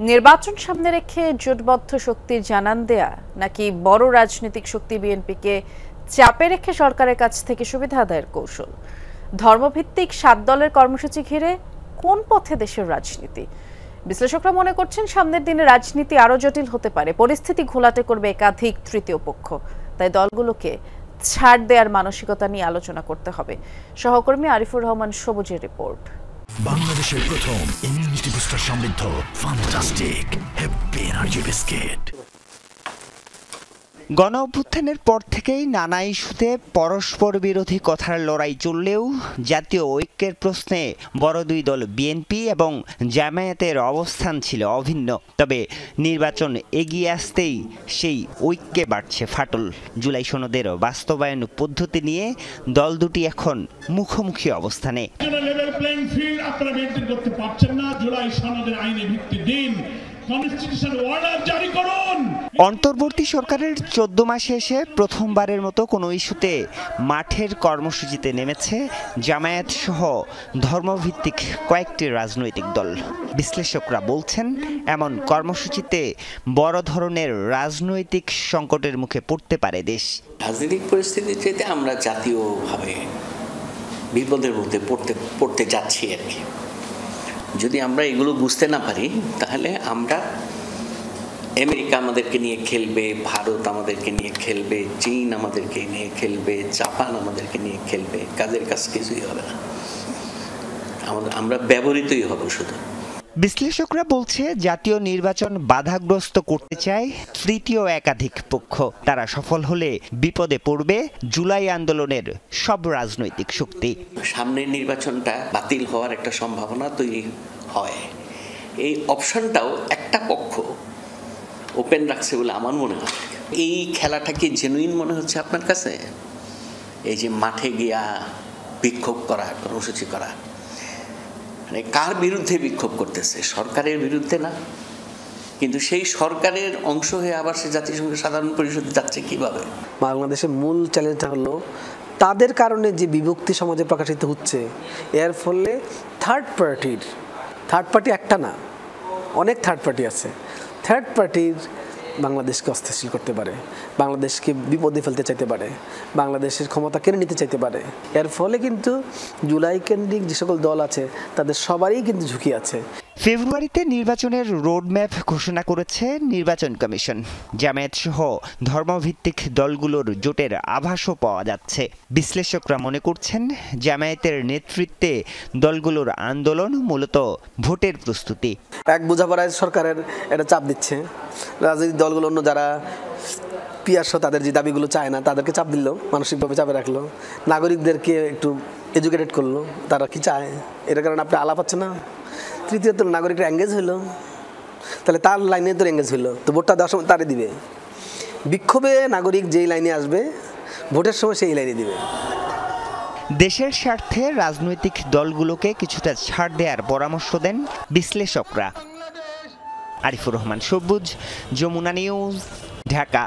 নির্বাচন সামনে রেখে জোটবদ্ধ শক্তির জানান দেয়া নাকি বড় রাজনৈতিক শক্তি বিএনপিকে চাপে রেখে সরকারের কাছ থেকে সুবিধা আদায়ের কৌশল? ধর্মভিত্তিক 7 দলের কর্মসূচি ঘিরে কোন পথে দেশের রাজনীতি? বিশ্লেষকরা মনে করছেন সামনের দিনে রাজনীতি আরো জটিল হতে পারে, পরিস্থিতি ঘোলাটে করবে একাধিক তৃতীয় পক্ষ। তাই দলগুলোকে ছাড় দেওয়ার মানসিকতা নিয়ে আলোচনা করতে হবে। সহকর্মী আরিফুর রহমান সবুজের রিপোর্ট। বাংলাদেশের প্রথম ইমিউনিটি বুস্টার সমৃদ্ধ ফ্যান্টাস্টিক হ্যাপি এনার্জি বিস্কিট। গণ অভ্যুত্থানের পর থেকেই নানা ইস্যুতে পরস্পর বিরোধী কথার লড়াই চললেও জাতীয় ঐক্যের প্রশ্নে বড় দুই দল বিএনপি এবং জামায়াতের অবস্থান ছিল অভিন্ন। তবে নির্বাচন এগিয়ে আসতেই সেই ঐক্যে বাড়ছে ফাটল। জুলাই সনদের বাস্তবায়ন পদ্ধতি নিয়ে দল দুটি এখন মুখোমুখি অবস্থানে। অন্তর্বর্তী সরকারের 14 মাসে এসে প্রথমবারের মতো কোনো ইস্যুতে মাঠের কর্মসূচিতে নেমেছে জামায়াত সহ ধর্মভিত্তিক কয়েকটি রাজনৈতিক দল। বিশ্লেষকরা বলছেন এমন কর্মসূচিতে বড় ধরনের রাজনৈতিক সংকটের মুখে পড়তে পারে দেশ। রাজনৈতিক পরিস্থিতির চাইতে আমরা জাতীয়ভাবে বিপদের মধ্যে পড়তে যাচ্ছি আর কি। যদি আমরা এগুলো বুঝতে না পারি তাহলে আমরা আমেরিকা আমাদেরকে নিয়ে খেলবে, ভারত আমাদেরকে নিয়ে খেলবে, চীন আমাদেরকে নিয়ে খেলবে, জাপান আমাদেরকে নিয়ে খেলবে, কাজের কাজ কিছুই হবে না, আমরা ব্যবহৃতই হব শুধু। বিশ্লেষকরা বলছে জাতীয় নির্বাচন বাধাগ্রস্ত করতে চায় তৃতীয় একাধিক পক্ষ। তারা সফল হলে বিপদে পড়বে জুলাই আন্দোলনের সব রাজনৈতিক শক্তি। সামনের নির্বাচনটা বাতিল হওয়ার একটা সম্ভাবনা তৈরি হয়, এই অপশনটাও একটা পক্ষ ওপেন রাখছে বলে আমার মনে হয়। এই খেলাটা কি জেনুইন মনে হচ্ছে আপনার কাছে? এই যে মাঠে গিয়া বিক্ষোভ করা, কর্মসূচি করা, মানে কার বিরুদ্ধে বিক্ষোভ করতেছে? সরকারের বিরুদ্ধে না, কিন্তু সেই সরকারের অংশ হয়ে আবার সে জাতিসংঘের সাধারণ পরিষদে যাচ্ছে কিভাবে? বাংলাদেশের মূল চ্যালেঞ্জটা হলো তাদের কারণে যে বিভক্তি সমাজে প্রকাশিত হচ্ছে, এর ফলে থার্ড পার্টি একটা না, অনেক থার্ড পার্টি আছে। থার্ড পার্টির বাংলাদেশকে অস্থিতিশীল করতে পারে, বাংলাদেশকে বিপদে ফেলতে চাইতে পারে, বাংলাদেশের ক্ষমতা কেড়ে নিতে চাইতে পারে। এর ফলে কিন্তু জুলাই কেন্দ্রিক যে সকল দল আছে তাদের সবারই কিন্তু ঝুঁকি আছে। ফেব্রুয়ারিতে নির্বাচনের রোডম্যাপ ঘোষণা করেছে নির্বাচন কমিশন। জামায়াত সহ ধর্মভিত্তিক দলগুলোর জোটের আভাসও পাওয়া যাচ্ছে। বিশ্লেষকরা মনে করছেন জামায়াতের নেতৃত্বে দলগুলোর আন্দোলন মূলত ভোটের প্রস্তুতি। এক বোঝাপড়ায় সরকারের এটা চাপ দিচ্ছে, রাজনৈতিক দলগুলো অন্য যারা পিয়ারসহ তাদের যে দাবিগুলো চায় না তাদেরকে চাপ দিল, মানসিকভাবে চাপে রাখলো, নাগরিকদেরকে একটু এডুকেটেড করলো তারা কি চায়, এটার কারণে আপনি আলাপ হচ্ছে না। তৃতীয়ত নাগরিকরা এঙ্গেজ হইলো, তাহলে তার লাইনে তো এঙ্গেজ হইলো, তো ভোটটা দেওয়ার সময় তারে দিবে। বিক্ষোভে নাগরিক যেই লাইনে আসবে ভোটের সময় সেই লাইনে দিবে। দেশের স্বার্থে রাজনৈতিক দলগুলোকে কিছুটা ছাড় দেওয়ার পরামর্শ দেন বিশ্লেষকরা। আরিফুর রহমান সবুজ, যমুনা নিউজ, ঢাকা।